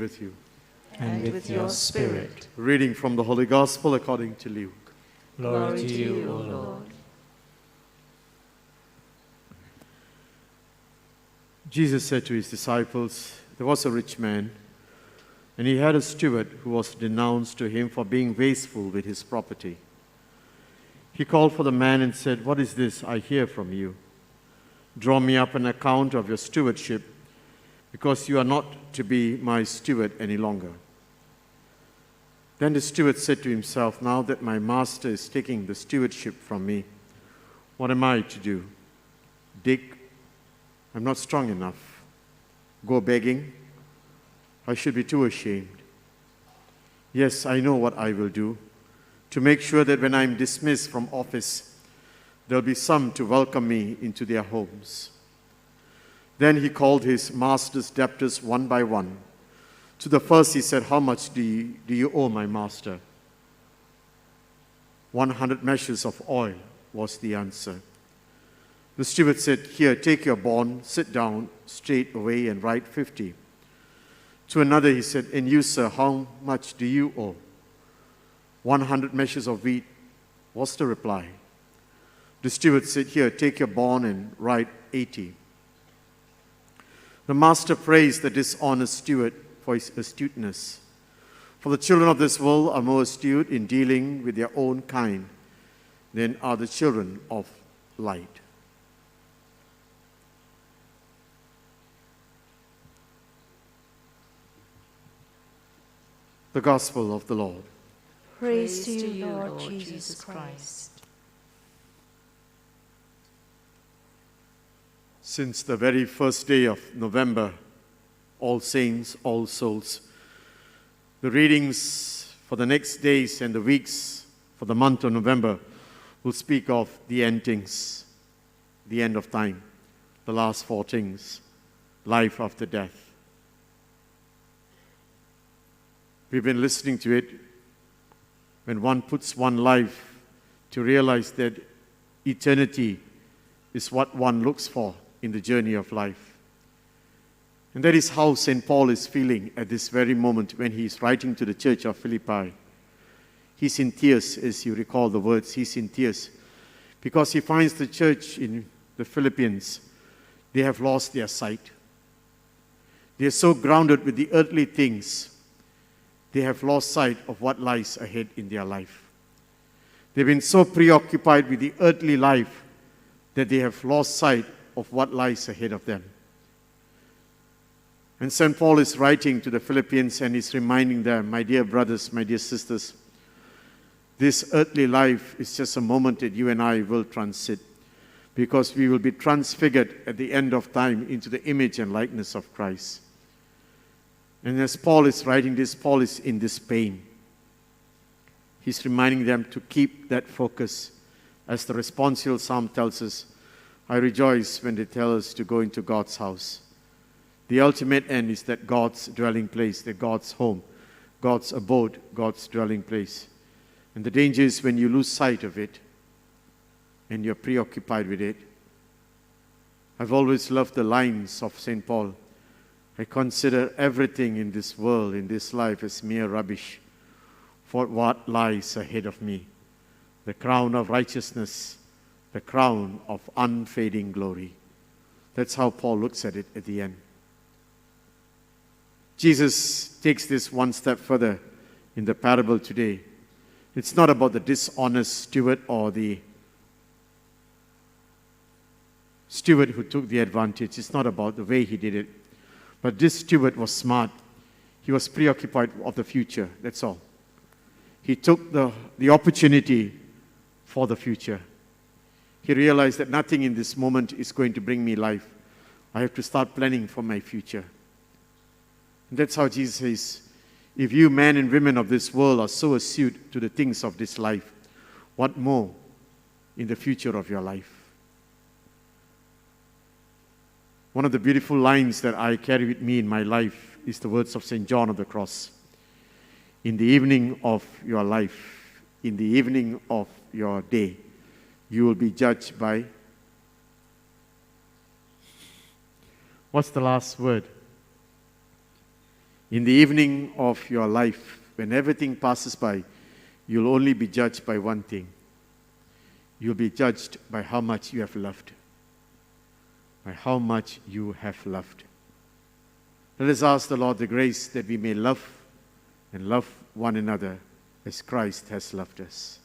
with you. And with your spirit. Reading from the Holy Gospel according to Luke. Glory to you, O Lord. Jesus said to his disciples, there was a rich man, and he had a steward who was denounced to him for being wasteful with his property. He called for the man and said, "What is this I hear from you? Draw me up an account of your stewardship, because you are not to be my steward any longer." Then the steward said to himself, "Now that my master is taking the stewardship from me, what am I to do? Dig? I'm not strong enough. Go begging? I should be too ashamed. Yes, I know what I will do, to make sure that when I'm dismissed from office, there'll be some to welcome me into their homes." Then he called his master's debtors one by one. To the first he said, "How much do you owe my master?" 100 measures of oil was the answer. The steward said, "Here, take your bond, sit down straight away and write 50. To another he said, "And you, sir, how much do you owe?" 100 measures of wheat was the reply. The steward said, "Here, take your bond and write 80. The master praised the dishonest steward for his astuteness. For the children of this world are more astute in dealing with their own kind than are the children of light. The Gospel of the Lord. Praise to you, Lord Jesus Christ. Since the very first day of November, All Saints, All Souls, the readings for the next days and the weeks for the month of November will speak of the end things, the end of time, the last four things, life after death. We've been listening to it when one puts one life to realize that eternity is what one looks for in the journey of life. And that is how St. Paul is feeling at this very moment when he is writing to the church of Philippi. He's in tears, as you recall the words, he's in tears, because he finds the church in the Philippians, they have lost their sight. They are so grounded with the earthly things, they have lost sight of what lies ahead in their life. They've been so preoccupied with the earthly life that they have lost sight of what lies ahead of them. And St. Paul is writing to the Philippians and he's reminding them, my dear brothers, my dear sisters, this earthly life is just a moment that you and I will transit, because we will be transfigured at the end of time into the image and likeness of Christ. And as Paul is writing this, Paul is in this pain. He's reminding them to keep that focus. As the responsorial psalm tells us, I rejoice when they tell us to go into God's house. The ultimate end is that God's dwelling place, that God's home, God's abode, God's dwelling place. And the danger is when you lose sight of it and you're preoccupied with it. I've always loved the lines of St. Paul. I consider everything in this world, in this life, as mere rubbish for what lies ahead of me. The crown of righteousness, the crown of unfading glory. That's how Paul looks at it at the end. Jesus takes this one step further in the parable today. It's not about the dishonest steward or the steward who took the advantage. It's not about the way he did it. But this steward was smart. He was preoccupied of the future, that's all. He took the opportunity for the future. He realized that nothing in this moment is going to bring me life. I have to start planning for my future. And that's how Jesus says, if you men and women of this world are so astute to the things of this life, what more in the future of your life? One of the beautiful lines that I carry with me in my life is the words of St. John of the Cross. In the evening of your life, in the evening of your day, you will be judged by... What's the last word? In the evening of your life, when everything passes by, you'll only be judged by one thing. You'll be judged by how much you have loved. By how much you have loved. Let us ask the Lord the grace that we may love and love one another as Christ has loved us.